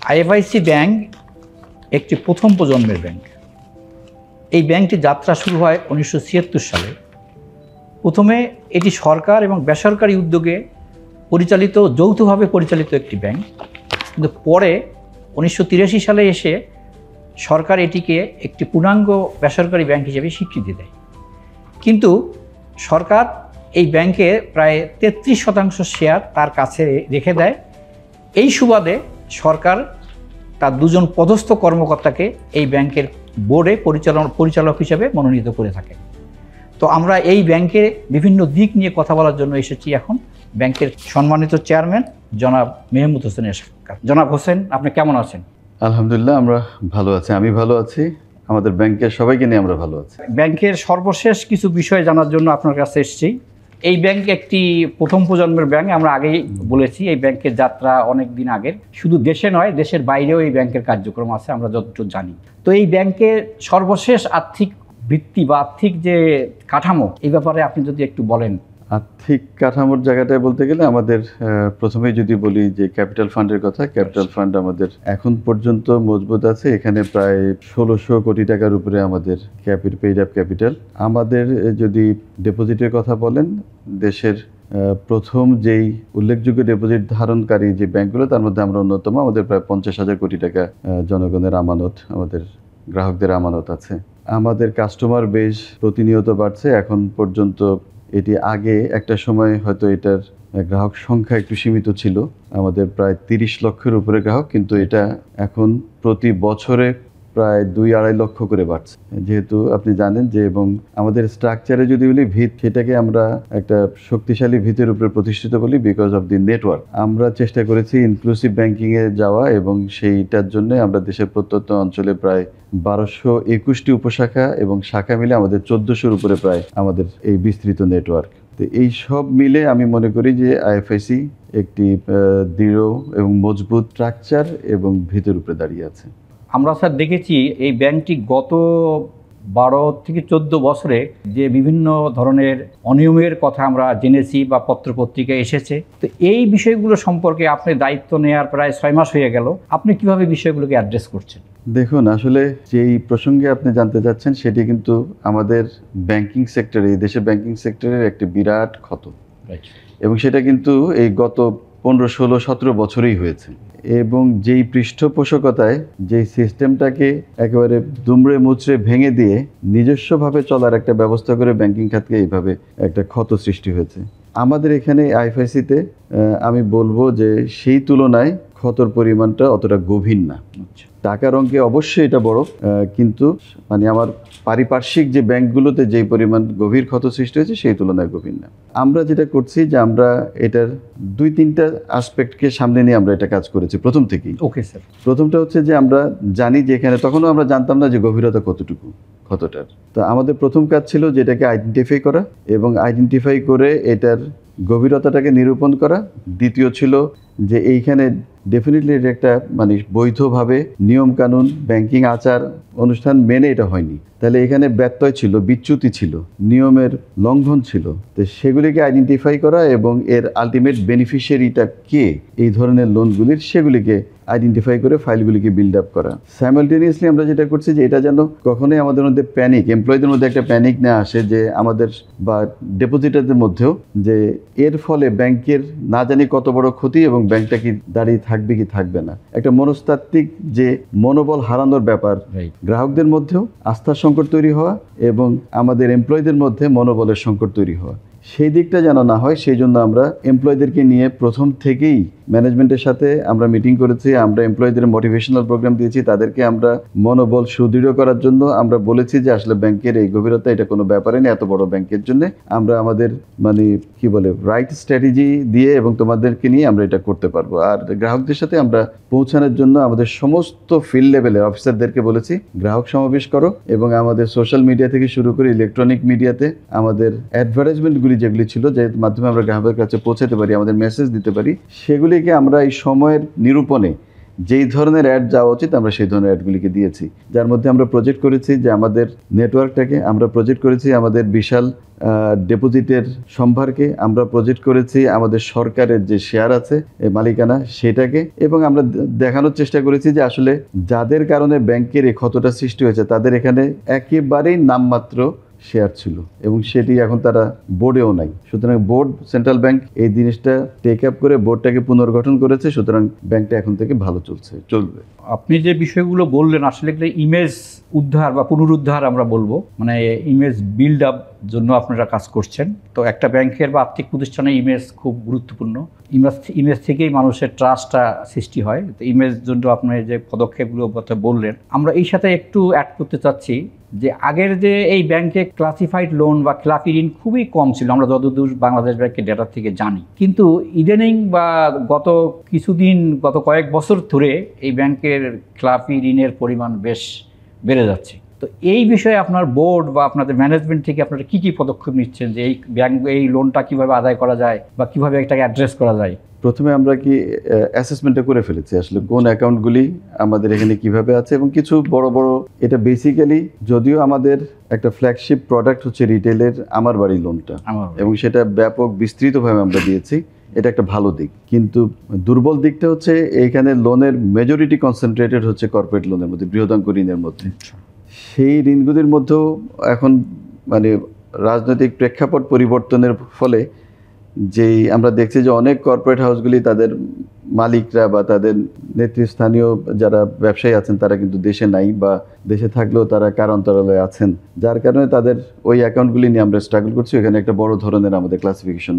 IFIC bank একটি প্রথম প্রজন্মের ব্যাংক। এই ব্যাংকটি যাত্রা শুরু হয় 1976 সালে। প্রথমে এটি সরকার এবং বেসরকারি উদ্যোগে পরিচালিত, যৌথভাবে পরিচালিত একটি ব্যাংক, কিন্তু পরে 1983 সালে এসে সরকার এটিকে একটি পূর্ণাঙ্গ বেসরকারি ব্যাংক হিসেবে স্বীকৃতি দেয়। কিন্তু সরকার এই ব্যাংকে প্রায় 33% শেয়ার তার কাছে রেখে দেয়। এই সুবাদে সরকার তার দুজন পদস্থ কর্মকর্তাকে এই ব্যাংকের বোর্ডে পরিচালক হিসেবে মনোনীত করে থাকে। তো আমরা এই ব্যাংকের বিভিন্ন দিক নিয়ে কথা বলার জন্য এসেছি এখন ব্যাংকের সম্মানিত চেয়ারম্যান জনাব মেহমুদ হোসেনের সাক্ষাৎকার। জনাব হোসেন, আপনি কেমন আছেন? আলহামদুলিল্লাহ, আমরা ভালো আছি। আমি ভালো আছি, আমাদের ব্যাংকের সবাইকে নিয়ে আমরা ভালো আছি। ব্যাংকের সর্বশেষ কিছু বিষয় জানার জন্য আপনার কাছে এসেছি। এই ব্যাংক একটি প্রথম প্রজন্মের ব্যাংক, আমরা আগেই বলেছি। এই ব্যাংকের যাত্রা অনেক দিন আগের, শুধু দেশে নয় দেশের বাইরেও এই ব্যাংকের কার্যক্রম আছে আমরা যতটুকু জানি। তো এই ব্যাংকের সর্বশেষ আর্থিক ভিত্তি বা আর্থিক যে কাঠামো, এই ব্যাপারে আপনি যদি একটু বলেন। আর্থিক কাঠামোর জায়গাটায় বলতে গেলে আমাদের প্রথমেই যদি বলি যে ক্যাপিটাল ফান্ডের কথা, ক্যাপিটাল ফান্ড আমাদের এখন পর্যন্ত মজবুত আছে। এখানে প্রায় 1600 কোটি টাকার উপরে আমাদের পেইড আপ ক্যাপিটাল। আমাদের যদি ডিপোজিটের কথা বলেন, দেশের প্রথম যেই উল্লেখযোগ্য ডিপোজিট ধারণকারী যে ব্যাংকগুলো, তার মধ্যে আমরা অন্যতম। আমাদের প্রায় 50,000 কোটি টাকা জনগণের আমানত, আমাদের গ্রাহকদের আমানত আছে। আমাদের কাস্টমার বেস প্রতিনিয়ত বাড়ছে। এখন পর্যন্ত এটি আগে একটা সময় হয়তো এটার গ্রাহক সংখ্যা একটু সীমিত ছিল, আমাদের প্রায় 30 লক্ষের উপরে গ্রাহক, কিন্তু এটা এখন প্রতি বছরে প্রায় 2-2.5 লক্ষ করে বাড়ছে। যেহেতু আপনি জানেন যে, এবং আমাদের স্ট্রাকচারে যদি বলি ভিত, সেটাকে আমরা একটা শক্তিশালী ভিতের উপরে প্রতিষ্ঠিত বলি বিকজ অফ দি নেটওয়ার্ক। আমরা চেষ্টা করেছি ইনক্লুসিভ ব্যাংকিংয়ে যাওয়া, এবং সেইটার জন্য আমরা দেশের প্রত্যন্ত অঞ্চলে প্রায় 1221টি উপশাখা এবং শাখা মিলে আমাদের 1400-র উপরে প্রায় আমাদের এই বিস্তৃত নেটওয়ার্ক। তো এই সব মিলে আমি মনে করি যে আইএফআইসি একটি দৃঢ় এবং মজবুত স্ট্রাকচার এবং ভিতের উপরে দাঁড়িয়ে আছে। আমরা স্যার দেখেছি এই ব্যাংকটি গত 12 থেকে 14 বছরে যে বিভিন্ন ধরনের অনিয়মের কথা আমরা জেনেছি বা পত্রপত্রিকায় এসেছে। তো এই বিষয়গুলো সম্পর্কে আপনি দায়িত্ব নেওয়ার প্রায় 6 মাস হয়ে গেল, আপনি কিভাবে বিষয়গুলোকে অ্যাড্রেস করছেন? দেখুন, আসলে যেই প্রসঙ্গে আপনি জানতে চাচ্ছেন সেটি কিন্তু আমাদের ব্যাংকিং সেক্টরে, এই দেশের ব্যাংকিং সেক্টরের একটি বিরাট ক্ষত, এবং সেটা কিন্তু এই গত 15, 16, 17 বছরেই হয়েছে। এবং যেই পৃষ্ঠপোষকতায় যেই সিস্টেমটাকে একেবারে দুমড়ে মুচড়ে ভেঙে দিয়ে নিজস্বভাবে চলার একটা ব্যবস্থা করে ব্যাংকিং খাতকে এইভাবে একটা ক্ষত সৃষ্টি হয়েছে। আমাদের এখানে আইএফআইসিতে আমি বলবো যে সেই তুলনায় ক্ষতর পরিমাণটা অতটা গভীর না। টাকার অঙ্কে অবশ্যই এটা বড়, কিন্তু মানে আমার পারিপার্শ্বিক যে ব্যাংকগুলোতে যেই পরিমাণ গভীর ক্ষত সৃষ্টি হয়েছে সেই তুলনায় গভীর না। আমরা যেটা করছি যে আমরা এটার 2-3টা আসপেক্টকে সামনে নিয়ে আমরা এটা কাজ করেছি প্রথম থেকেই। Okay sir. প্রথমটা হচ্ছে যে আমরা জানি যে এখানে, তখনও আমরা জানতাম না যে গভীরতা কতটুকু ক্ষতটার। তো আমাদের প্রথম কাজ ছিল যে এটাকে আইডেন্টিফাই করা, এবং আইডেন্টিফাই করে এটার গভীরতাটাকে নিরূপণ করা। দ্বিতীয় ছিল যে এইখানে ডেফিনেটলি এটা একটা মানে বৈধভাবে নিয়মকানুন, ব্যাংকিং আচার অনুষ্ঠান মেনে এটা হয়নি, তাহলে এখানে ব্যত্যয় ছিল, বিচ্যুতি ছিল, নিয়মের লঙ্ঘন ছিল। তো সেগুলিকে আইডেন্টিফাই করা এবং এর আলটিমেট বেনিফিশিয়ারিটা কে এই ধরনের লোনগুলির, সেগুলিকে আইডেন্টিফাই করে ফাইলগুলিকে বিল্ড আপ করা। সাইমালটেনিয়াসলি আমরা যেটা করছি যে এটা যেন কখনোই আমাদের মধ্যে প্যানিক, এমপ্লয়ীদের মধ্যে একটা প্যানিক না আসে যে আমাদের বা ডেপোজিটারদের মধ্যেও, যে এর ফলে ব্যাংকের না জানি কত বড় ক্ষতি এবং ব্যাংকটা কি দাঁড়িয়ে থাকবে কি থাকবে না, একটা মনস্তাত্ত্বিক যে মনোবল হারানোর ব্যাপার, গ্রাহকদের মধ্যেও আস্থার সংকট তৈরি হওয়া এবং আমাদের এমপ্লয়ীদের মধ্যে মনোবলের সংকট তৈরি হওয়া, সেই দিকটা যেন না হয়, সেই জন্য আমরা এমপ্লয়ীদেরকে নিয়ে প্রথম থেকেই ম্যানেজমেন্টের সাথে আমরা মিটিং করেছি। আমরা এমপ্লয়ীদের মোটিভেশনাল প্রোগ্রাম দিয়েছি, তাদেরকে আমরা মনোবল সুদৃঢ় করার জন্য আমরা বলেছি যে আসলে ব্যাংকের এই গভীরতা এটা কোনো ব্যাপারই না, এত বড় ব্যাংকের জন্য আমরা আমাদের মানে কি বলে রাইট স্ট্র্যাটেজি দিয়ে এবং তোমাদেরকে নিয়ে আমরা এটা করতে পারবো। আর গ্রাহকদের সাথে আমরা পৌঁছানোর জন্য আমাদের সমস্ত ফিল্ড লেভেলের অফিসারদেরকে বলেছি গ্রাহক সমাবেশ করো, এবং আমাদের সোশ্যাল মিডিয়া থেকে শুরু করে ইলেকট্রনিক মিডিয়াতে আমাদের অ্যাডভার্টাইজমেন্টগুলি যেগুলি ছিল, যে মাধ্যমে আমরা গ্রাহকের কাছে পৌঁছাতে পারি, আমাদের মেসেজ দিতে পারি, সেগুলিকে আমরা এই সময়ের নিরূপণে যেই ধরনের অ্যাড যাওয়া উচিত আমরা সেই ধরনের অ্যাডগুলিকে দিয়েছি, যার মধ্যে আমরা প্রজেক্ট করেছি যে আমাদের নেটওয়ার্কটাকে, আমরা প্রজেক্ট করেছি আমাদের বিশাল ডিপোজিটের সম্ভারকে, আমরা প্রজেক্ট করেছি আমাদের সরকারের যে শেয়ার আছে মালিকানা সেটাকে, এবং আমরা দেখানোর চেষ্টা করেছি যে আসলে যাদের কারণে ব্যাংকের এই ক্ষতটা সৃষ্টি হয়েছে তাদের এখানে একেবারেই নামমাত্র শেয়ার ছিল এবং সেটি এখন তারা বোর্ডেও নাই। সুতরাং বোর্ড, সেন্ট্রাল ব্যাংক এই জিনিসটা টেক আপ করে বোর্ডটাকে পুনর্গঠন করেছে, সুতরাং ব্যাংকটা এখন থেকে ভালো চলবে। আপনি যে বিষয়গুলো বললেন আসলে একটা ইমেজ উদ্ধার বা পুনরুদ্ধার আমরা বলবো, মানে ইমেজ বিল্ড আপ জন্য আপনারা কাজ করছেন। তো একটা ব্যাংকের বা আর্থিক প্রতিষ্ঠানের ইমেজ খুব গুরুত্বপূর্ণ। ইমেজ থেকেই মানুষের ট্রাস্টটা সৃষ্টি হয়। তো ইমেজ জন্য আপনি যে পদক্ষেপগুলো বললেন, আমরা এই সাথে একটু অ্যাড করতে চাচ্ছি যে আগের যে এই ব্যাংকে ক্লাসিফাইড লোন বা ক্লাফি ঋণ খুবই কম ছিল, আমরা যতদূর বাংলাদেশ ব্যাংকের ডেটা থেকে জানি। কিন্তু ইদানিং বা গত কয়েক বছর ধরে এই ব্যাংকের ক্লাফি ঋণের পরিমাণ বেশ বেড়ে যাচ্ছে। তো এই বিষয়ে আপনার বোর্ড বা আপনাদের ম্যানেজমেন্ট থেকে আপনারা কী কী পদক্ষেপ নিচ্ছেন যে এই লোনটা কীভাবে আদায় করা যায় বা কীভাবে এটাকে অ্যাড্রেস করা যায়? প্রথমে আমরা কি অ্যাসেসমেন্টটা করে ফেলেছি আসলে কোন অ্যাকাউন্টগুলি আমাদের এখানে কিভাবে আছে, এবং কিছু বড় বড়, এটা বেসিক্যালি যদিও আমাদের একটা ফ্ল্যাগশিপ প্রোডাক্ট হচ্ছে রিটেলের আমার বাড়ি লোনটা, এবং সেটা ব্যাপক বিস্তৃতভাবে আমরা দিয়েছি, এটা একটা ভালো দিক। কিন্তু দুর্বল দিকটা হচ্ছে এইখানে লোনের মেজরিটি কনসেন্ট্রেটেড হচ্ছে কর্পোরেট লোনের মধ্যে, বৃহদাঙ্ক ঋণের মধ্যে। সেই ঋণগুলির মধ্যেও এখন মানে রাজনৈতিক প্রেক্ষাপট পরিবর্তনের ফলে যেই আমরা দেখছি যে অনেক কর্পোরেট হাউসগুলি তাদের মালিকরা বা তাদের নেতৃস্থানীয় যারা ব্যবসায়ী আছেন তারা কিন্তু দেশে নাই, বা দেশে থাকলেও তারা কারান্তরালয়ে আছেন, যার কারণে তাদের ওই অ্যাকাউন্টগুলি নিয়ে আমরা স্ট্রাগল করছি। এখানে একটা বড় ধরনের আমাদের ক্লাসিফিকেশন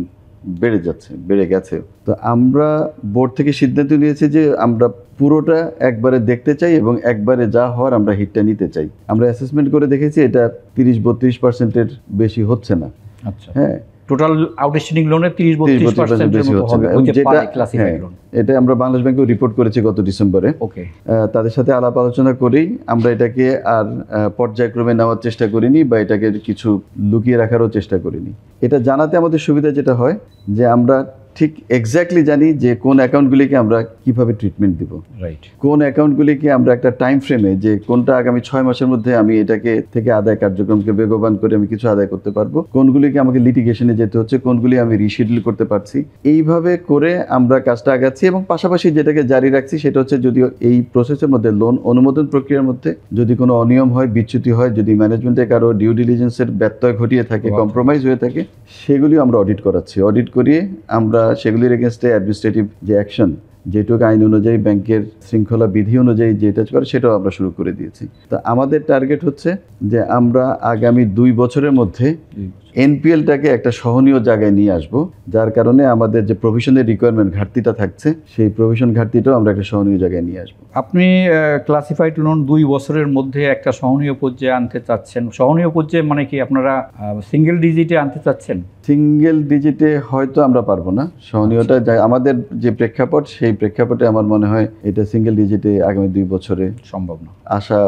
বেড়ে গেছে। তো আমরা বোর্ড থেকে সিদ্ধান্ত নিয়েছি যে আমরা পুরোটা একবারে দেখতে চাই এবং একবারে যা হওয়ার আমরা হিটটা নিতে চাই। আমরা অ্যাসেসমেন্ট করে দেখেছি এটা 30-32%-এর বেশি হচ্ছে না। আচ্ছা, হ্যাঁ, টোটাল আউটস্ট্যান্ডিং লোনের 30-32% বেশি হচ্ছে না। এটা আমরা বাংলাদেশ ব্যাংকেও রিপোর্ট করেছি গত ডিসেম্বরে। ওকে, তাদের সাথে আলাপ আলোচনা করেই আমরা এটাকে আর পর্যায়ক্রমে নেওয়ার চেষ্টা করিনি বা এটাকে কিছু লুকিয়ে রাখারও চেষ্টা করিনি। এটা জানাতে আমাদের সুবিধা যেটা হয় যে আমরা ঠিক এক্স্যাক্টলি জানি যে কোন অ্যাকাউন্টগুলিকে আমরা কিভাবে ট্রিটমেন্ট দিব, রাইট, কোন অ্যাকাউন্টগুলিকে আমরা একটা টাইম ফ্রেমে, যে কোনটা আগামী 6 মাসের মধ্যে আমি এটাকে থেকে আদায় কার্যক্রমকে বেগবান করে আমি কিছু আদায় করতে পারবো, কোনগুলিকে আমাকে লিটিগেশনে যেতে হচ্ছে, কোনগুলি আমি রিশিডিউল করতে পারছি, এইভাবে করে আমরা কাজটা আগাচ্ছি। এবং পাশাপাশি যেটাকে জারি রাখছি সেটা হচ্ছে যদিও এই প্রসেসের মধ্যে লোন অনুমোদন প্রক্রিয়ার মধ্যে যদি কোনো অনিয়ম হয়, বিচ্যুতি হয়, যদি ম্যানেজমেন্টে কারো ডিউ ডিলিজেন্সের ব্যত্যয় ঘটিয়ে থাকে, কম্প্রোমাইজ হয়ে থাকে, সেগুলিও আমরা অডিট করাচ্ছি। অডিট করিয়ে আমরা সেগুলির এগেনস্টে অ্যাডমিনিস্ট্রেটিভ যে অ্যাকশন, যেটুকু আইন অনুযায়ী ব্যাংকের শৃঙ্খলা বিধি অনুযায়ী যেটা করে সেটাও আমরা শুরু করে দিয়েছি। তো আমাদের টার্গেট হচ্ছে যে আমরা আগামী 2 বছরের মধ্যে এনপিএলটাকে একটা সহনীয় জায়গায় নিয়ে আসব, যার কারণে আমাদের যে প্রভিশনের রিকোয়ারমেন্ট ঘাটতিটা থাকছে সেই প্রভিশন ঘাটতিটাও আমরা একটা সহনীয় জায়গায় নিয়ে আসব। আপনি ক্লাসিফাইড লোন 2 বছরের মধ্যে একটা সহনীয় পর্যায়ে আনতে চাচ্ছেন। সহনীয় পর্যায়ে মানে কি আপনারা সিঙ্গেল ডিজিটে আনতে চাচ্ছেন? সিঙ্গেল ডিজিটে হয়তো আমরা পারবো না, সহনীয়টা আমাদের যে প্রেক্ষাপট সেই প্রেক্ষাপটে আমার মনে হয় এটা সিঙ্গেল ডিজিটে আগামী 2 বছরে সম্ভব না, আশা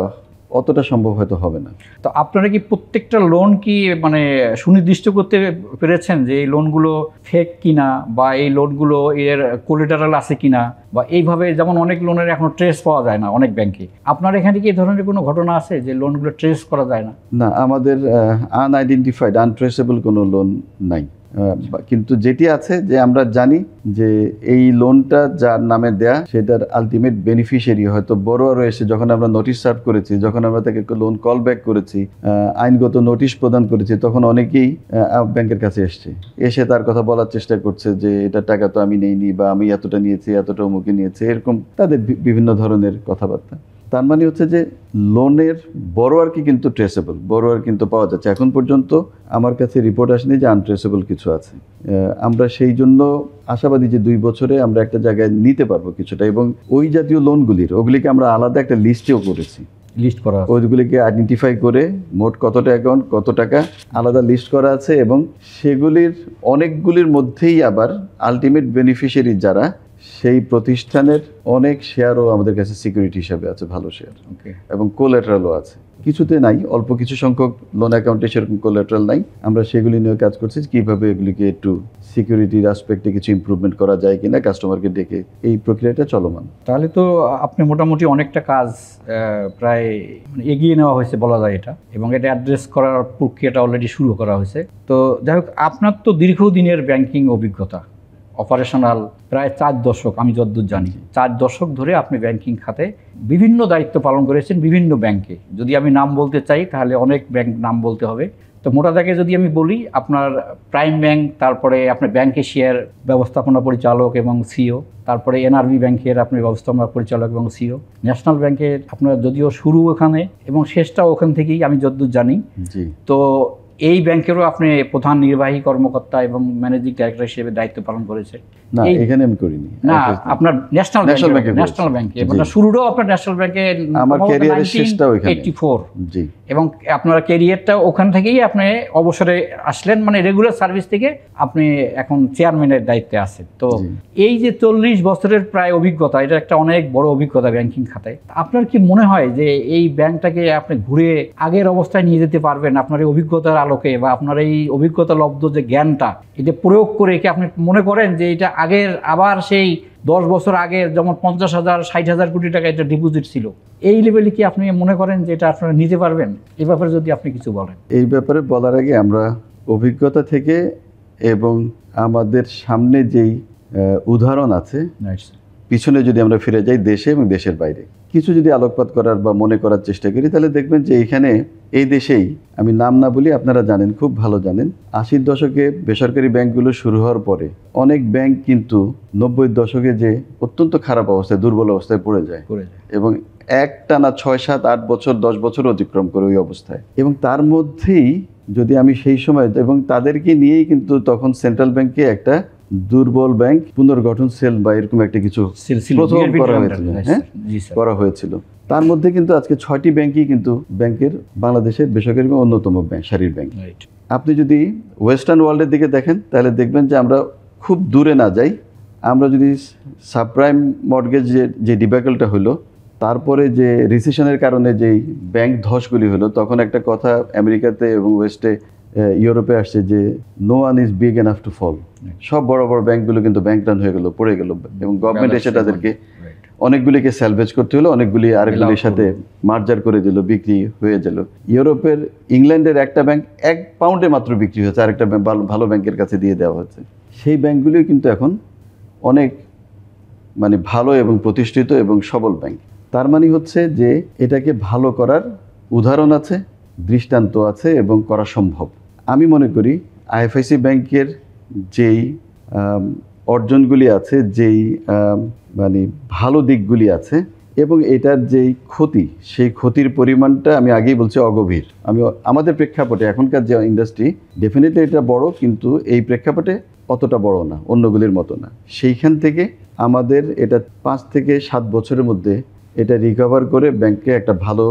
অতটা সম্ভব হয়তো হবে না। তো আপনারা কি প্রত্যেকটা লোন কি মানে সুনির্দিষ্ট করতে পেরেছেন যে এই লোনগুলো ফেক কিনা, বা এই লোনগুলো এর কোলেটারাল আছে কিনা, বা এইভাবে যেমন অনেক লোনের এখনো ট্রেস পাওয়া যায় না অনেক ব্যাংকে, আপনার এখানে কি এই ধরনের কোনো ঘটনা আছে যে লোনগুলো ট্রেস করা যায় না? না, আমাদের আনআইডেন্টিফাইড, আনট্রেসেবল কোনো লোন নাই। কিন্তু যেটি আছে যে আমরা জানি যে এই লোনটা যার নামে দেয়া সেটার আলটিমেট বেনিফিশিয়ারি হয়তো বড়োয়ার এসে যখন আমরা নোটিশ সার্ভ করেছি, যখন আমরা তাকে লোন কল ব্যাক করেছি, আইনগত নোটিশ প্রদান করেছি, তখন অনেকেই ব্যাংকের কাছে এসে তার কথা বলার চেষ্টা করছে যে এটা টাকা তো আমি নেইনি, বা আমি এতটা নিয়েছি, এতটা অমুকে নিয়েছি, এরকম তাদের বিভিন্ন ধরনের কথাবার্তা। তার মানে হচ্ছে যে লোনের বড়োয়ারকে কিন্তু ট্রেসেবল, বড়োয়ার কিন্তু পাওয়া যাচ্ছে। এখন পর্যন্ত আমার কাছে রিপোর্ট আসেনি যে আনট্রেসেবল কিছু আছে। আমরা সেই জন্য আশাবাদী যে 2 বছরে আমরা একটা জায়গায় নিতে পারবো কিছুটা, এবং ওই জাতীয় ওগুলিকে আমরা আলাদা একটা লিস্টেও করেছি, লিস্ট করা ওইগুলিকে আইডেন্টিফাই করে মোট কতটা অ্যাকাউন্ট, কত টাকা আলাদা লিস্ট করা আছে, এবং সেগুলির অনেকগুলির মধ্যেই আবার আলটিমেট বেনিফিশিয়ারি যারা, সেই প্রতিষ্ঠানের অনেক শেয়ারও আমাদের কাছে সিকিউরিটি হিসাবে আছে, ভালো শেয়ার, এবং কোল্যাটারালও আছে। কিছুতে নাই, অল্প কিছু সংখ্যক লোন অ্যাকাউন্টে সেরকম কোলাটেরাল নাই। আমরা সেগুলি নিয়ে কাজ করছি, কীভাবে এগুলিকে একটু সিকিউরিটির অ্যাসপেক্টে কিছু ইমপ্রুভমেন্ট করা যায় কিনা কাস্টমারকে ডেকে, এই প্রক্রিয়াটা চলমান। তাহলে তো আপনি মোটামুটি অনেকটা কাজ প্রায় এগিয়ে নেওয়া হয়েছে বলা যায় এটা, এবং এটা অ্যাড্রেস করার প্রক্রিয়াটা অলরেডি শুরু করা হয়েছে। তো যাই হোক, আপনার তো দীর্ঘদিনের ব্যাংকিং অভিজ্ঞতা, অপারেশনাল প্রায় 4 দশক, আমি যতদূর জানি 4 দশক ধরে আপনি ব্যাংকিং খাতে বিভিন্ন দায়িত্ব পালন করেছেন বিভিন্ন ব্যাংকে। যদি আমি নাম বলতে চাই তাহলে অনেক ব্যাংক নাম বলতে হবে। তো মোটা দাগে যদি আমি বলি, আপনার প্রাইম ব্যাংক, তারপরে আপনার ব্যাংক এশিয়ার ব্যবস্থাপনা পরিচালক এবং সিও, তারপরে এনআরবি ব্যাংকের আপনি ব্যবস্থাপনা পরিচালক এবং সিও, ন্যাশনাল ব্যাংকের আপনার যদিও শুরু ওখানে এবং শেষটাও ওখান থেকেই আমি যতদূর জানি। তো এই ব্যাংকেরও আপনি প্রধান নির্বাহী কর্মকর্তা এবং ম্যানেজিং ডাইরেক্টর হিসেবে দায়িত্ব পালন করেছে। না, এখানে আমি করিনি। না, আপনার ন্যাশনাল ব্যাংকে আপনার শুরুটাও আপনার ন্যাশনাল ব্যাংকে, আমার ক্যারিয়ারের শেষটাও এখানে 84। জি। এবং আপনার ক্যারিয়ারটা ওখান থেকেই আপনি অবসরে আসলেন, মানে রেগুলার সার্ভিস থেকে আপনি এখন চেয়ারম্যানের দায়িত্বে আছেন। তো এই যে 40 বছরের প্রায় অভিজ্ঞতা, এটা একটা অনেক বড় অভিজ্ঞতা ব্যাংকিং খাতায়। আপনার কি মনে হয় যে এই ব্যাংকটাকে আপনি ঘুরে আগের অবস্থায় নিয়ে যেতে পারবেন আপনার এই অভিজ্ঞতার আলোকে, বা আপনার এই অভিজ্ঞতা লব্ধ যে জ্ঞানটা এটা প্রয়োগ করে কি আপনি মনে করেন যে এটা আগের আবার সেই 10 বছর আগের যেমন 50,000 60,000 কোটি টাকা এটা ডিপোজিট ছিল, এই লেভেলে কি আপনি মনে করেন যে এটা আপনারা নিতে পারবেন? এই ব্যাপারে যদি আপনি কিছু বলেন। এই ব্যাপারে বলার আগে আমরা অভিজ্ঞতা থেকে এবং আমাদের সামনে যেই উদাহরণ আছে পিছনে যদি আমরা ফিরে যাই, দেশে এবং দেশের বাইরে কিছু যদি আলোকপাত করার বা মনে করার চেষ্টা করি, তাহলে দেখবেন যে এখানে এই দেশেই, আমি নাম না বলি আপনারা জানেন, খুব ভালো জানেন, 80-র দশকে বেসরকারি ব্যাংকগুলো শুরু হওয়ার পরে অনেক ব্যাংক কিন্তু 90-র দশকে যে অত্যন্ত খারাপ অবস্থায়, দুর্বল অবস্থায় পড়ে যায় এবং একটানা 6, 7, 8 বছর 10 বছর অতিক্রম করে ওই অবস্থায়। এবং তার মধ্যেই যদি আমি সেই সময়, এবং তাদেরকে নিয়েই কিন্তু তখন সেন্ট্রাল ব্যাংকে একটা দুর্বল ব্যাংক পুনর্গঠন সেল বা এরকম একটা কিছু প্রথম করা হয়েছিল। হ্যাঁ, করা হয়েছিল। তার মধ্যে কিন্তু আজকে 6টি ব্যাংকই কিন্তু ব্যাংকের বাংলাদেশের বেসরকারি অন্যতম ব্যাংক, সারির ব্যাংক। আপনি যদি ওয়েস্টার্ন ওয়ার্ল্ডের দিকে দেখেন তাহলে দেখবেন যে আমরা খুব দূরে না যাই, আমরা যদি সাবপ্রাইম মর্টগেজ যে ডিব্যাকলটা হলো, তারপরে যে রিসেশনের কারণে যেই ব্যাংক ধসগুলি হলো, তখন একটা কথা আমেরিকাতে এবং ওয়েস্টে ইউরোপে আসছে যে no one is big enough to fall. সব বড় বড় ব্যাংকগুলো কিন্তু ব্যাংক রান হয়ে গেল, পড়ে গেল, এবং গভর্নমেন্ট এসে তাদেরকে অনেকগুলিকে স্যালভেজ করতে হলো, অনেকগুলি আরেকগুলির সাথে মার্জার করে দিল, বিক্রি হয়ে গেল। ইউরোপের ইংল্যান্ডের একটা ব্যাংক 1 পাউন্ডে মাত্র বিক্রি হয়েছে, আরেকটা ভালো ব্যাংকের কাছে দিয়ে দেওয়া হয়েছে। সেই ব্যাংকগুলিও কিন্তু এখন অনেক মানে ভালো এবং প্রতিষ্ঠিত এবং সবল ব্যাংক। তার মানে হচ্ছে যে এটাকে ভালো করার উদাহরণ আছে, দৃষ্টান্ত আছে এবং করা সম্ভব। আমি মনে করি আইএফআইসি ব্যাংকের যেই অর্জনগুলি আছে, যেই মানে ভালো দিকগুলি আছে এবং এটার যেই ক্ষতি, সেই ক্ষতির পরিমাণটা আমি আগেই বলছি অগভীর। আমাদের প্রেক্ষাপটে এখনকার যে ইন্ডাস্ট্রি, ডেফিনেটলি এটা বড়, কিন্তু এই প্রেক্ষাপটে অতটা বড় না, অন্যগুলির মতো না। সেইখান থেকে আমাদের এটা 5 থেকে 7 বছরের মধ্যে এটা রিকভার করে ব্যাংকে একটা ভালো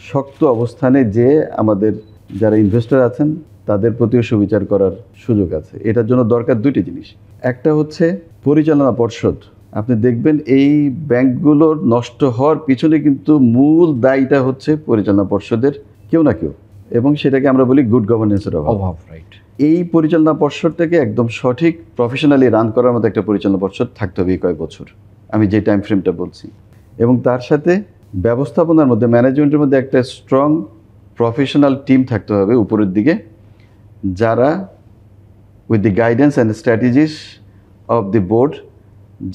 শক্ত অবস্থানে যে আমাদের যারা ইনভেস্টর আছেন তাদের প্রতিও সুবিচার করার সুযোগ আছে। এটার জন্য দরকার 2টি জিনিস। একটা হচ্ছে পরিচালনা পর্ষদ। আপনি দেখবেন এই ব্যাংকগুলোর নষ্ট হওয়ার পিছনে কিন্তু মূল দায়ীটা হচ্ছে পরিচালনা পর্ষদের কেউ না কেউ, এবং সেটাকে আমরা বলি গুড গভর্নেন্সের অভাব। এই পরিচালনা পর্ষদটাকে একদম সঠিক প্রফেশনালি রান করার মতো একটা পরিচালনা পর্ষদ থাকতে হবে এই কয়েক বছর, আমি যে টাইম ফ্রেমটা বলছি। এবং তার সাথে ব্যবস্থাপনার মধ্যে, ম্যানেজমেন্টের মধ্যে একটা স্ট্রং প্রফেশনাল টিম থাকতে হবে উপরের দিকে, যারা with the guidance and strategies of the board,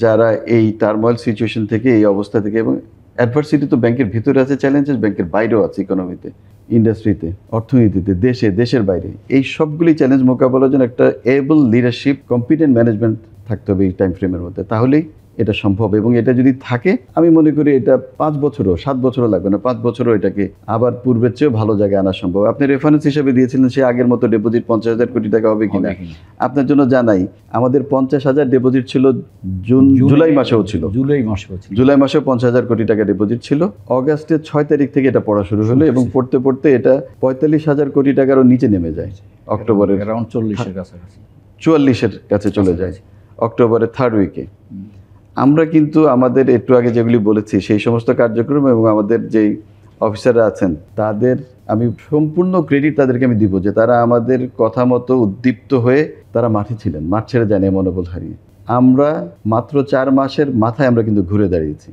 যারা এই টার্মোয়েল সিচুয়েশন থেকে, এই অবস্থা থেকে, এবং অ্যাডভার্সিটি তো ব্যাংকের ভিতরে আছে, চ্যালেঞ্জেস ব্যাংকের বাইরেও আছে, ইকোনমিতে, ইন্ডাস্ট্রিতে, অর্থনীতিতে, দেশের বাইরে, এই সবগুলি চ্যালেঞ্জ মোকাবেলার জন্য একটা এবল লিডারশিপ, কম্পিটেন্ট ম্যানেজমেন্ট থাকতে হবে এই টাইম ফ্রেমের মধ্যে। তাহলেই এটা সম্ভব। এবং এটা যদি থাকে, আমি মনে করি এটা 5 বছরও 7 বছরও লাগবে না, 5 বছরও এটাকে আবার পূর্বের চেয়েও ভালো জায়গায় আনা সম্ভব। আপনি রেফারেন্স হিসেবে দিয়েছিলেন সে আগের মতো ডিপোজিট 50,000 কোটি টাকা হবে কিনা। আপনার জন্য জানাই, আমাদের 50,000 ডিপোজিট ছিল জুলাই মাসেও ছিল, জুলাই মাসেও 50,000 কোটি টাকা ডিপোজিট ছিল। অগাস্টের 6 তারিখ থেকে এটা পড়া শুরু হলো এবং পড়তে পড়তে এটা 45,000 কোটি টাকারও নিচে নেমে যায়, অক্টোবরের অ্যারাউন্ড 40-এর কাছাকাছি, 44-এর কাছে চলে যায় অক্টোবরের 3rd উইকে। আমরা কিন্তু আমাদের একটু আগে যেগুলি বলেছি সেই সমস্ত কার্যক্রম এবং আমাদের যেই অফিসাররা আছেন তাদের আমি সম্পূর্ণ ক্রেডিট তাদেরকে আমি দিব যে তারা আমাদের কথা মতো উদ্দীপ্ত হয়ে তারা মাঠে ছিলেন, মাঠ ছেড়ে যায়নি মনোবল হারিয়ে। আমরা মাত্র 4 মাসের মাথায় আমরা কিন্তু ঘুরে দাঁড়িয়েছি।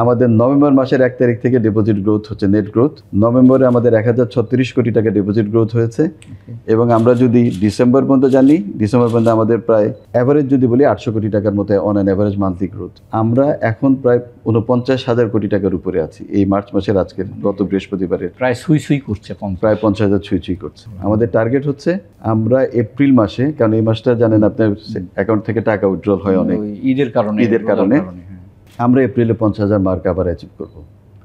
আমাদের নভেম্বর মাসের 1 তারিখ থেকে ডিপোজিট গ্রোথ হচ্ছে, নেট গ্রোথ। নভেম্বরে আমাদের 1036 কোটি টাকা ডিপোজিট গ্রোথ হয়েছে এবং আমরা যদি ডিসেম্বর পর্যন্ত জানি, ডিসেম্বর পর্যন্ত আমাদের প্রায় অ্যাভারেজ যদি বলি 800 কোটি টাকার মতো on an average monthly growth. আমরা এখন প্রায় 49,000 কোটি টাকার উপরে আছি এই মার্চ মাসের আজকের গত বৃহস্পতিবারের, প্রায় সুই করছে, প্রায় 50,000 ছুঁই করছে। আমাদের টার্গেট হচ্ছে আমরা এপ্রিল মাসে, কারণ এই মাসটা জানেন আপনার অ্যাকাউন্ট থেকে টাকা উইথড্রল হয় অনেক ঈদের কারণে, আমরা এপ্রিলে 50,000 মার্ক আবার অ্যাচিভ করব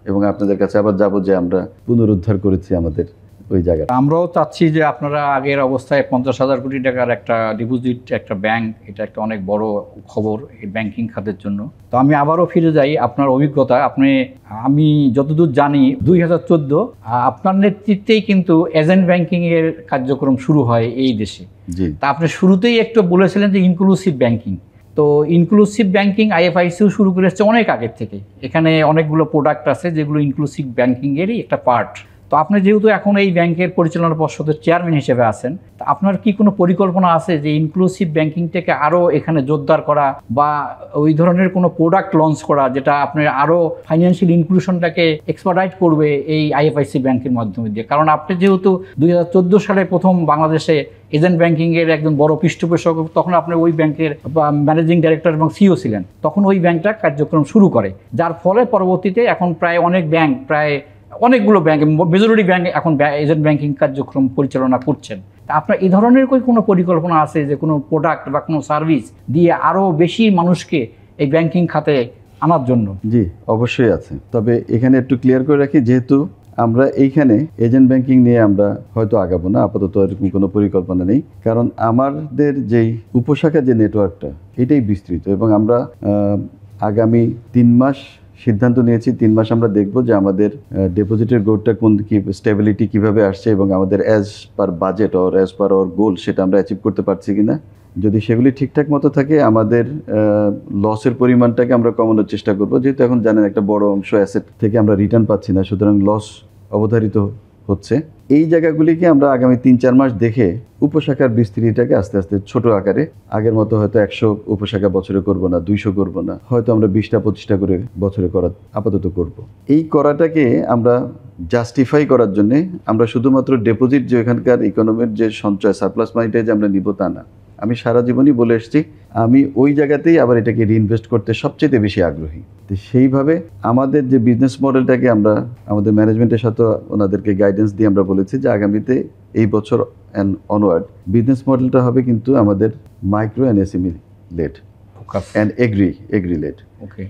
এবং আপনাদের কাছে আবার যাব যে আমরা পুনরুদ্ধার করেছি আমাদের ওই জায়গাটা। আমরাও চাচ্ছি যে আপনারা আগের অবস্থায় 50,000 কোটি টাকার একটা ডিপোজিট, একটা ব্যাংক, এটা একটা অনেক বড় খবর এই ব্যাংকিং খাতের জন্য। তো আমি আবারও ফিরে যাই আপনার অভিজ্ঞতা। আমি যতদূর জানি 2014 আপনার নেতৃত্বেই কিন্তু এজেন্ট ব্যাংকিং এর কার্যক্রম শুরু হয় এই দেশে। তা আপনি শুরুতেই একটু বলেছিলেন যে ইনক্লুসিভ ব্যাংকিং। তো ইনক্লুসিভ ব্যাংকিং আইএফআইসিও শুরু করেছে অনেক আগের থেকে। এখানে অনেকগুলো প্রোডাক্ট আছে যেগুলো ইনক্লুসিভ ব্যাংকিংয়েরই একটা পার্ট। তো আপনি যেহেতু এখন এই ব্যাংকের পরিচালনা পর্ষদের চেয়ারম্যান হিসেবে আছেন, তা আপনার কি কোনো পরিকল্পনা আছে যে ইনক্লুসিভ ব্যাংকিংটাকে আরও এখানে জোরদার করা বা ওই ধরনের কোনো প্রোডাক্ট লঞ্চ করা যেটা আপনার আরও ফাইন্যান্সিয়াল ইনক্লুশনটাকে এক্সপার্টাইজ করবে এই আইএফআইসি ব্যাংকের মাধ্যমে দিয়ে? কারণ আপনি যেহেতু 2014 সালে প্রথম বাংলাদেশে এজেন্ট ব্যাংকিংয়ের একজন বড় পৃষ্ঠপোষক, তখন আপনি ওই ব্যাংকের ম্যানেজিং ডাইরেক্টর এবং সিইও ছিলেন, তখন ওই ব্যাংকটা কার্যক্রম শুরু করে, যার ফলে পরবর্তীতে এখন প্রায় অনেক ব্যাংক, প্রায় অনেকগুলো ব্যাংক, মেজরিটি ব্যাংক এখন এজেন্ট ব্যাংকিং কার্যক্রম পরিচালনা করছেন। তা আপনার এই ধরনের কোনো পরিকল্পনা আছে যে কোনো প্রোডাক্ট বা কোনো সার্ভিস দিয়ে আরও বেশি মানুষকে এই ব্যাংকিং খাতে আনার জন্য? জি, অবশ্যই আছে। তবে এখানে একটু ক্লিয়ার করে রাখি, যেহেতু আমরা এইখানে এজেন্ট ব্যাংকিং নিয়ে আমরা হয়তো আগাবো না, আপাতত এরকম কোনো পরিকল্পনা নেই। কারণ আমাদের যেই উপশাখা যে নেটওয়ার্কটা এটাই বিস্তৃত এবং আমরা আগামী 3 মাস সিদ্ধান্ত নিয়েছি। 3 মাস আমরা দেখব যে আমাদের ডিপোজিটের গ্রোথটা কি স্টেবিলিটি কীভাবে আসছে এবং আমাদের as per budget or as per hour গোল সেটা আমরা অ্যাচিভ করতে পারছি কিনা। যদি সেগুলি ঠিকঠাক মতো থাকে আমাদের লসের পরিমাণটাকে আমরা কমানোর চেষ্টা করব। যেহেতু এখন জানেন একটা বড় অংশ অ্যাসেট থেকে আমরা রিটার্ন পাচ্ছি না, সুতরাং লস অবধারিত হচ্ছে। এই জায়গাগুলিকে আমরা আগামী 3-4 মাস দেখে উপশাখার বিস্তৃতিটাকে আস্তে আস্তে ছোট আকারে, আগের মতো হয়তো 100 উপশাখা বছরে করব না, 200 করব না, হয়তো আমরা 20টা-25টা করে বছরে করা আপাতত করব। এই করাটাকে আমরা জাস্টিফাই করার জন্যে আমরা শুধুমাত্র ডিপোজিট যে এখানকার ইকোনমির যে সঞ্চয় সারপ্লাস মানিটাই যে আমরা নিব তা না। আমি সারা জীবনই বলে এসেছি আমি ওই জায়গাতেই আবার এটাকে রিইনভেস্ট করতে সবচেয়ে বেশি আগ্রহী। তো সেইভাবে আমাদের যে বিজনেস মডেলটাকে আমরা আমাদের ম্যানেজমেন্টের সাথে ওনাদেরকে গাইডেন্স দিয়ে আমরা বলেছি যে আগামীতে এই বছর অ্যান্ড অনওয়ার্ড বিজনেস মডেলটা হবে কিন্তু আমাদের micro and SME led and agri led. Okay,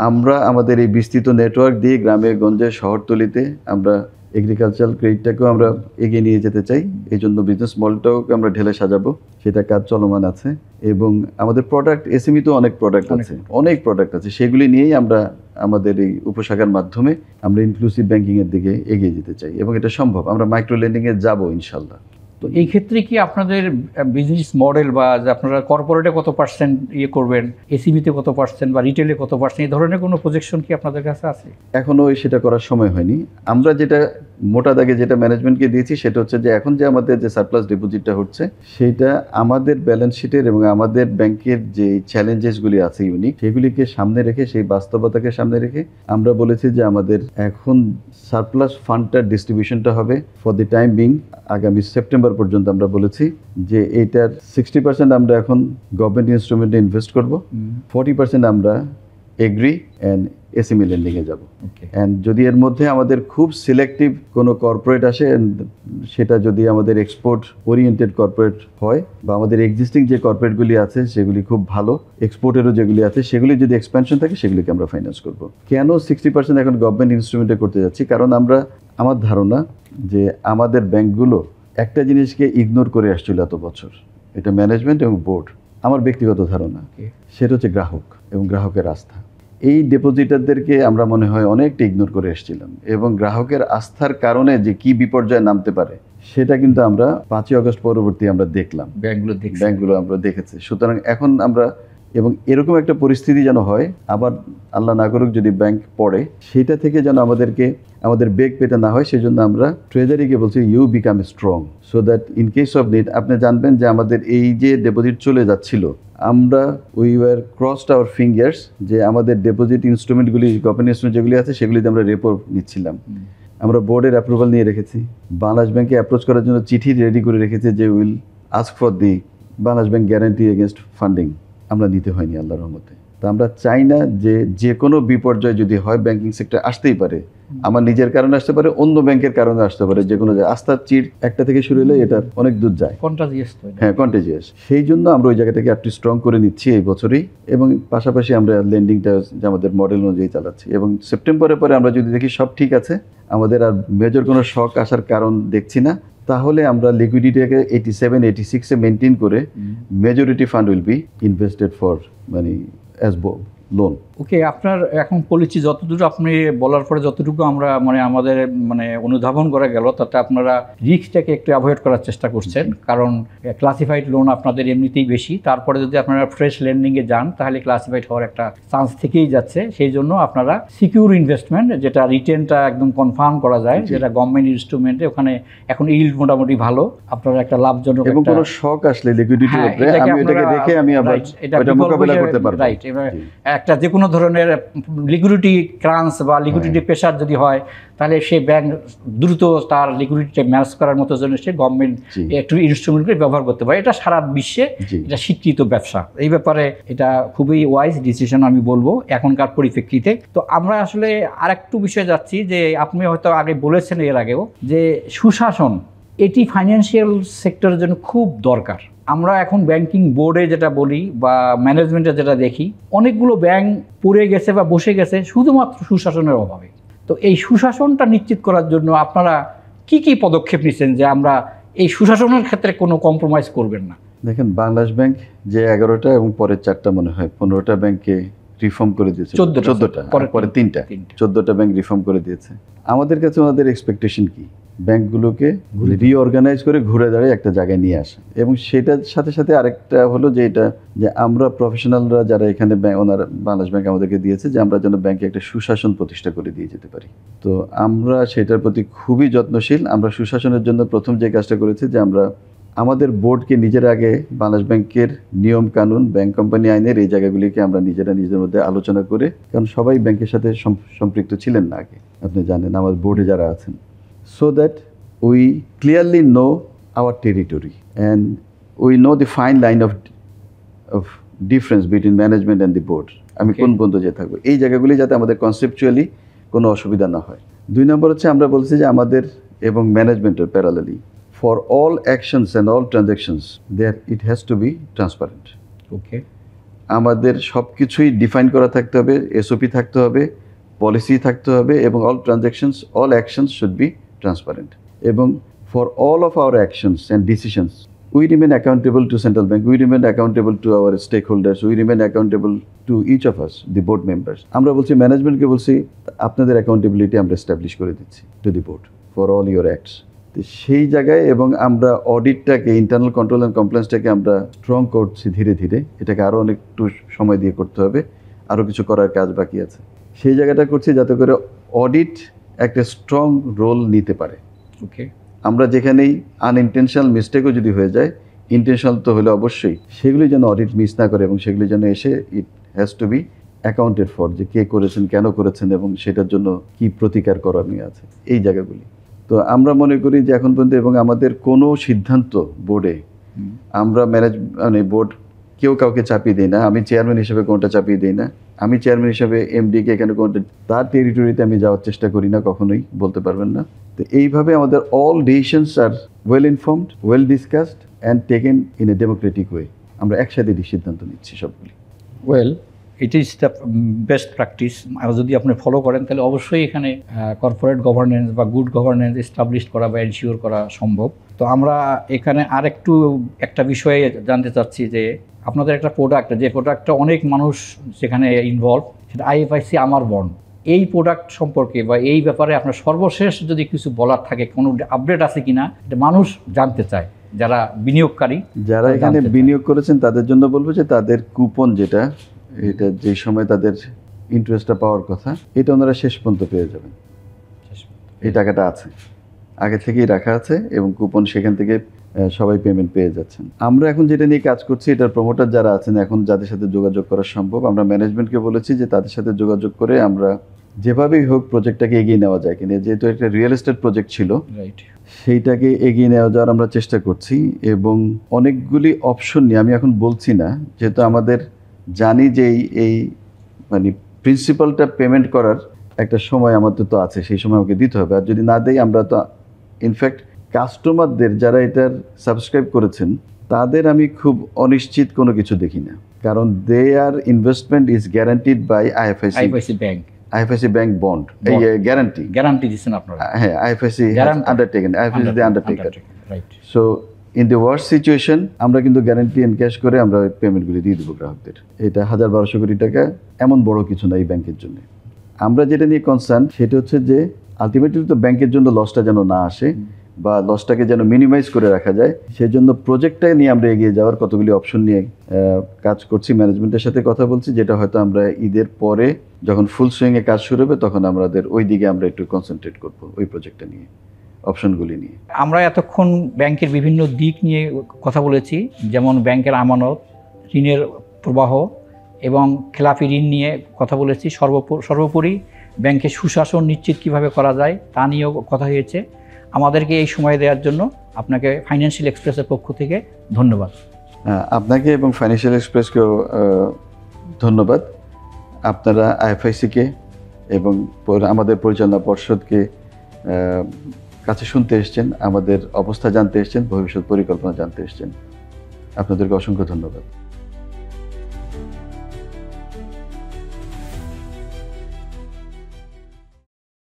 আমরা আমাদের এই বিস্তৃত নেটওয়ার্ক দিয়ে গ্রামে গঞ্জে শহরতলিতে আমরা এগ্রিকালচারাল ক্রেডিটটাকেও আমরা এগিয়ে নিয়ে যেতে চাই। এই জন্য বিজনেস মডেলটাও আমরা ঢেলে সাজাবো, সেটা কাজ চলমান আছে। এবং আমাদের প্রোডাক্ট এসএমই তো অনেক প্রোডাক্ট আছে, সেগুলি নিয়েই আমরা আমাদের এই উপশাখার মাধ্যমে আমরা ইনক্লুসিভ ব্যাংকিংয়ের দিকে এগিয়ে যেতে চাই এবং এটা সম্ভব। আমরা মাইক্রো লেন্ডিংয়ে যাবো ইনশাল্লাহ। তো এই ক্ষেত্রে কি আপনাদের বিজনেস মডেল বা যে আপনারা কর্পোরেটে কত পার্সেন্ট করবেন, এসিবিতে কত পার্সেন্ট বা রিটেলে কত পার্সেন্ট, এই ধরনের কোনো প্রজেকশন কি আপনাদের কাছে আছে? এখনও সেটা করার সময় হয়নি। আমরা যেটা মোটা দাগে যেটা ম্যানেজমেন্টকে দিয়েছি সেটা হচ্ছে যে এখন যে আমাদের যে সারপ্লাস ডিপোজিটটা হচ্ছে সেটা আমাদের ব্যালেন্স শিটের এবং আমাদের ব্যাংকের যে চ্যালেঞ্জেসগুলি আছে ইউনিক, সেগুলিকে সামনে রেখে, সেই বাস্তবতাকে সামনে রেখে আমরা বলেছি যে আমাদের এখন সারপ্লাস ফান্ডটার ডিস্ট্রিবিউশনটা হবে ফর দি টাইম বিং আগামী সেপ্টেম্বর পর্যন্ত। আমরা বলেছি যে এইটার 60% আমরা এখন গভর্নমেন্ট ইনস্ট্রুমেন্টে ইনভেস্ট করব, 40% আমরা এগ্রি অ্যান্ড এসএমই লেন্ডিংয়ে যাব। অ্যান্ড যদি এর মধ্যে আমাদের খুব সিলেক্টিভ কোনো কর্পোরেট আসে, সেটা যদি আমাদের এক্সপোর্ট ওরিয়েন্টেড কর্পোরেট হয় বা আমাদের এক্সিস্টিং যে কর্পোরেটগুলি আছে সেগুলি খুব ভালো, এক্সপোর্টেরও যেগুলি আছে সেগুলি যদি এক্সপ্যানশন থাকে সেগুলিকে আমরা ফাইন্যান্স করব। কেন 60% এখন গভর্নমেন্ট ইনস্ট্রুমেন্টে করতে যাচ্ছি? কারণ আমার ধারণা যে আমাদের ব্যাংকগুলো একটা জিনিসকে ইগনোর করে আসছিল এত বছর, এটা ম্যানেজমেন্ট এবং বোর্ড, আমার ব্যক্তিগত ধারণা, সেটা হচ্ছে গ্রাহক এবং গ্রাহকের আস্থা। এই ডিপোজিটারদেরকে আমরা মনে হয় অনেকটা ইগনোর করে এসেছিলাম এবং গ্রাহকের আস্থার কারণে যে কি বিপর্যয় নামতে পারে সেটা কিন্তু আমরা 5ই আগস্ট পরবর্তী আমরা দেখলাম, ব্যাংকগুলো আমরা দেখেছি। সুতরাং এখন আমরা এবং এরকম একটা পরিস্থিতি যেন হয়, আবার আল্লাহ না করুক যদি ব্যাংক পড়ে, সেটা থেকে যেন আমাদের বেগ পেতে না হয়, সেজন্য আমরা ট্রেজারিকে বলছি you become strong, so that in case of need আপনি জানবেন যে আমাদের এই যে ডিপোজিট চলে যাচ্ছিল, আমরা we were crossed our fingers যে আমাদের ডিপোজিট ইনস্ট্রুমেন্টগুলি, গভর্নমেন্ট ইনস্ট্রুমেন্ট যেগুলি আছে সেগুলিতে আমরা রেপো নিচ্ছিলাম। আমরা বোর্ডের অ্যাপ্রুভাল নিয়ে রেখেছি, বাংলাদেশ ব্যাংকে অ্যাপ্রোচ করার জন্য চিঠি রেডি করে রেখেছি যে will ask for the Bangladesh bank guarantee against funding. আমরা নিতে হয়নি আল্লাহর রহমতে। তো আমরা চাই না যে কোনো বিপর্যয় যদি হয় ব্যাংকিং সেক্টর আসতেই পারে, আমার নিজের কারণে আসতে পারে, অন্য ব্যাংকের কারণে আসতে পারে, যে কোনো আস্থার চির একটা থেকে শুরু হলে এটা অনেক দূর যায়, হ্যাঁ কন্টেজিয়াস। সেই জন্য আমরা ওই জায়গাটাকে একটু স্ট্রং করে নিচ্ছি এই বছরেই, এবং পাশাপাশি আমরা লেন্ডিংটা যে আমাদের মডেল অনুযায়ী চালাচ্ছি। এবং সেপ্টেম্বরের পরে আমরা যদি দেখি সব ঠিক আছে, আমাদের আর মেজর কোনো শক আসার কারণ দেখছি না, তাহলে আমরা লিকুইডিটিকে 87-86-এ মেনটেন করে majority fund will be invested for মানে অ্যাজ লোন। ওকে, আপনার এখন পলিসি যতটুকু আপনি বলার পরে যতটুকু আমরা আমাদের অনুধাবন করা গেল, তাতে আপনারা রিস্কটাকে একটু অ্যাভয়েড করার চেষ্টা করছেন, কারণ ক্লাসিফাইড লোন আপনাদের এমনিতেই বেশি, তারপরে যদি আপনারা ফ্রেশ লেন্ডিংয়ে যান তাহলে ক্লাসিফাইড হওয়ার একটা চান্স থেকেই যাচ্ছে। সেই জন্য আপনারা সিকিউর ইনভেস্টমেন্ট, যেটা রিটেনটা একদম কনফার্ম করা যায়, যেটা গভর্নমেন্ট ইনস্ট্রুমেন্টে, ওখানে এখন ইল্ড মোটামুটি ভালো, আপনারা একটা লাভজনক এবং কোনো শক আসলে লিকুইডিটির উপরে আমি এটাকে রেখে আমি আবার এটা মোকাবেলা করতে পারবো। রাইট, একটা যে কোনো ধরনের লিকুইডিটি ক্রাঞ্চ বা লিকুইডিটি প্রেশার যদি হয়, তাহলে সেই ব্যাংক দ্রুত তার লিকুইডিটি ম্যানেজ করার মতো জন্য সে গভর্নমেন্ট একটু ইনস্ট্রুমেন্টকে ব্যবহার করতে পারে। এটা সারা বিশ্বে এটা স্বীকৃত ব্যবসা। এই ব্যাপারে এটা খুবই ওয়াইজ ডিসিশন আমি বলবো এখনকার পরিপ্রেক্ষিতে। তো আমরা আসলে আরেকটু বিষয়ে যাচ্ছি, যে আপনি হয়তো আগে বলেছেন এর আগেও, যে সুশাসন এটি ফাইন্যান্সিয়াল সেক্টরের জন্য খুব দরকার। আমরা এখন ব্যাংকিং বোর্ডে যেটা বলি বা ম্যানেজমেন্টে যেটা দেখি, অনেকগুলো ব্যাংক পড়ে গেছে বা বসে গেছে শুধুমাত্র সুশাসনের অভাবে। তো এই সুশাসনটা নিশ্চিত করার জন্য আপনারা কি কি পদক্ষেপ নিচ্ছেন, যে আমরা এই সুশাসনের ক্ষেত্রে কোনো কম্প্রোমাইজ করবেন না? দেখেন, বাংলাদেশ ব্যাংক যে 11টা এবং পরে 4টা মনে হয় 15টা ব্যাংকে রিফর্ম করে দিয়েছে, 14টা পরে 3টা 14টা ব্যাংক রিফর্ম করে দিয়েছে। আমাদের কাছে ওনাদের এক্সপেকটেশন কি? ব্যাংকগুলোকে রিঅর্গানাইজ করে ঘুরে দাঁড়িয়ে একটা জায়গায় নিয়ে আসা, এবং সেটার সাথে সাথে আরেকটা হলো যে এটা যে আমরা প্রফেশনালরা যারা এখানে ওনারা বাংলাদেশ ব্যাংক আমাদেরকে দিয়েছে, যে আমরা যেন ব্যাংকে একটা সুশাসন প্রতিষ্ঠা করে দিয়ে যেতে পারি। তো আমরা সেটার প্রতি খুবই যত্নশীল। আমরা সুশাসনের জন্য প্রথম যে কাজটা করেছি, যে আমরা আমাদের বোর্ডকে নিজের আগে বাংলাদেশ ব্যাংকের নিয়ম কানুন, ব্যাংক কোম্পানি আইনের এই জায়গাগুলিকে আমরা নিজেদের মধ্যে আলোচনা করে, কারণ সবাই ব্যাংকের সাথে সম্পৃক্ত ছিলেন না আগে, আপনি জানেন আমাদের বোর্ডে যারা আছেন, so that we clearly know our territory and we know the fine line of difference between management and the board. আমি কোন পর্যন্ত যে থাকবো, এই জায়গাগুলি যাতে আমাদের কনসেপচুয়ালি কোনো অসুবিধা না হয়। 2 নম্বর হচ্ছে আমরা বলছি যে আমাদের এবং ম্যানেজমেন্টের parallelly for all actions and all transactions there it has to be transparent. ওকে, আমাদের সব কিছুই ডিফাইন করা থাকতে হবে, এসওপি থাকতে হবে, পলিসি থাকতে হবে, এবং all transactions, all actions should be transparent. এবং for all of our actions and decisions we remain accountable to central bank, we remain accountable to our stakeholders, we remain accountable to each of us, the board members. আমরা বলছি ম্যানেজমেন্টকে বলছি আপনাদের accountability আমরা establish করে দিচ্ছি to the board for all your acts. তো সেই জায়গায়, এবং আমরা অডিটটাকে, ইন্টারনাল কন্ট্রোল অ্যান্ড কমপ্লেন্সটাকে আমরা স্ট্রং করছি ধীরে ধীরে। এটাকে আরও অনেকটু সময় দিয়ে করতে হবে, আরও কিছু করার কাজ বাকি আছে। সেই জায়গাটা করছি যাতে করে অডিট একটা স্ট্রং রোল নিতে পারে। ওকে, আমরা যেখানেই আনইনটেনশনাল মিস্টেকও যদি হয়ে যায়, ইন্টেনশনাল তো হলে অবশ্যই, সেগুলি যেন অডিট মিস না করে, এবং সেগুলি যেন এসে it has to be accounted for, যে কে করেছেন, কেন করেছেন, এবং সেটার জন্য কি প্রতিকার করণীয় আছে, এই জায়গাগুলি। তো আমরা মনে করি যে এখন পর্যন্ত, এবং আমাদের কোনো সিদ্ধান্ত বোর্ডে আমরা বোর্ড কেউ কাউকে চাপিয়ে দিই না। আমি চেয়ারম্যান হিসেবে কোনটা চাপিয়ে দিই না, আমি চেয়ারম্যান হিসেবে এমডিকে এখানে কোনটা, তার টেরিটরিতে আমি যাওয়ার চেষ্টা করি না, কখনোই বলতে পারবেন না। তো এইভাবে আমাদের অল ডিসিশনস আর well informed, well discussed and taken in a democratic way. আমরা একসাথে সিদ্ধান্ত নিচ্ছি সবগুলি। Well, it is the best practice. আর যদি আপনি ফলো করেন তাহলে অবশ্যই এখানে কর্পোরেট গভর্নেন্স বা গুড গভর্নেন্স এস্টাবলিশ করা বা এনশিওর করা সম্ভব। তো আমরা এখানে আরেকটু একটা বিষয়ে জানতে চাচ্ছি, যে আপনাদের একটা প্রোডাক্ট, যে প্রোডাক্টটা অনেক মানুষ সেখানে ইনভলভ, সেটা আইএফআইসি আমার বন্ড। এই প্রোডাক্ট সম্পর্কে বা এই ব্যাপারে আপনার সর্বশেষ যদি কিছু বলার থাকে, কোনো আপডেট আছে কিনা, এটা মানুষ জানতে চায়। যারা বিনিয়োগকারী যারা তারা এখানে জানতে চায়। বিনিয়োগ করেছেন তাদের জন্য বলবো যে তাদের কুপন যেটা, এটা যে সময় তাদের ইন্টারেস্টটা পাওয়ার কথা, এটা ওনারা শেষ পর্যন্ত পেয়ে যাবেন। এই টাকাটা আছে, আগে থেকেই রাখা আছে এবং কুপন সেখান থেকে সবাই পেমেন্ট পেয়ে যাচ্ছেন। আমরা এখন যেটা নিয়ে কাজ করছি, এটার প্রমোটার যারা আছেন এখন যাদের সাথে যোগাযোগ করা সম্ভব, আমরা ম্যানেজমেন্টকে বলেছি যে তাদের সাথে যোগাযোগ করে আমরা যেভাবেই হোক প্রজেক্টটাকে এগিয়ে নেওয়া যায় কিনা, যেহেতু একটা রিয়েল এস্টেট প্রজেক্ট ছিল রাইট। সেইটাকে এগিয়ে নেওয়া যাওয়ার আমরা চেষ্টা করছি এবং অনেকগুলি অপশন নিয়ে আমি এখন বলছি না, যেহেতু আমাদের জানি যে এই মানে প্রিন্সিপালটা পেমেন্ট করার একটা সময় আমাদের তো আছে, সেই সময় আমাকে দিতে হবে। আর যদি না দেই আমরা তো ইনফ্যাক্ট কাস্টমারদের যারা এটার সাবস্ক্রাইব করেছেন তাদের আমি খুব অনিশ্চিত কোনো কিছু দেখি না, কারণ they are investment is guaranteed by IFIC bank, IFIC bank bond, এই গ্যারান্টি দিচ্ছেন আপনারা। হ্যাঁ, IFIC undertaken, IFIC the undertaker. Right. So in the worst situation আমরা কিন্তু গ্যারান্টি এন্ড ক্যাশ করে আমরা পেমেন্টগুলি দিয়ে দেবো গ্রাহকদের। এটা 1200 কোটি টাকা এমন বড় কিছু না এই ব্যাংকের জন্য। আমরা যেটা নিয়ে কনসার্ন সেটা হচ্ছে যে আলটিমেটলি তো ব্যাংকের জন্য লসটা যেন না আসে বা লসটাকে যেন মিনিমাইজ করে রাখা যায়, সেই জন্য প্রজেক্টটা নিয়ে আমরা এগিয়ে যাওয়ার কতগুলি অপশন নিয়ে কাজ করছি, ম্যানেজমেন্টের সাথে কথা বলছি, যেটা হয়তো আমরা ঈদের পরে যখন ফুল সুইংয়ে কাজ শুরু হবে তখন আমাদের ওই দিকে আমরা একটু কনসেন্ট্রেট করবো, ওই প্রজেক্টটা নিয়ে, অপশনগুলি নিয়ে। আমরা এতক্ষণ ব্যাংকের বিভিন্ন দিক নিয়ে কথা বলেছি, যেমন ব্যাংকের আমানত, ঋণের প্রবাহ এবং খেলাপি ঋণ নিয়ে কথা বলেছি। সর্বোপরি ব্যাংকের সুশাসন নিশ্চিত কিভাবে করা যায় তা নিয়েও কথা হয়েছে। আমাদেরকে এই সময় দেওয়ার জন্য আপনাকে ফাইন্যান্সিয়াল এক্সপ্রেসের পক্ষ থেকে ধন্যবাদ। আপনাকে এবং ফাইন্যান্সিয়াল এক্সপ্রেসকেও ধন্যবাদ। আপনারা আইএফআইসিকে এবং আমাদের পরিচালনা পর্ষদকে কাছে শুনতে এসছেন, আমাদের অবস্থা জানতে এসছেন, ভবিষ্যৎ পরিকল্পনা জানতে এসছেন। আপনাদেরকে অসংখ্য ধন্যবাদ।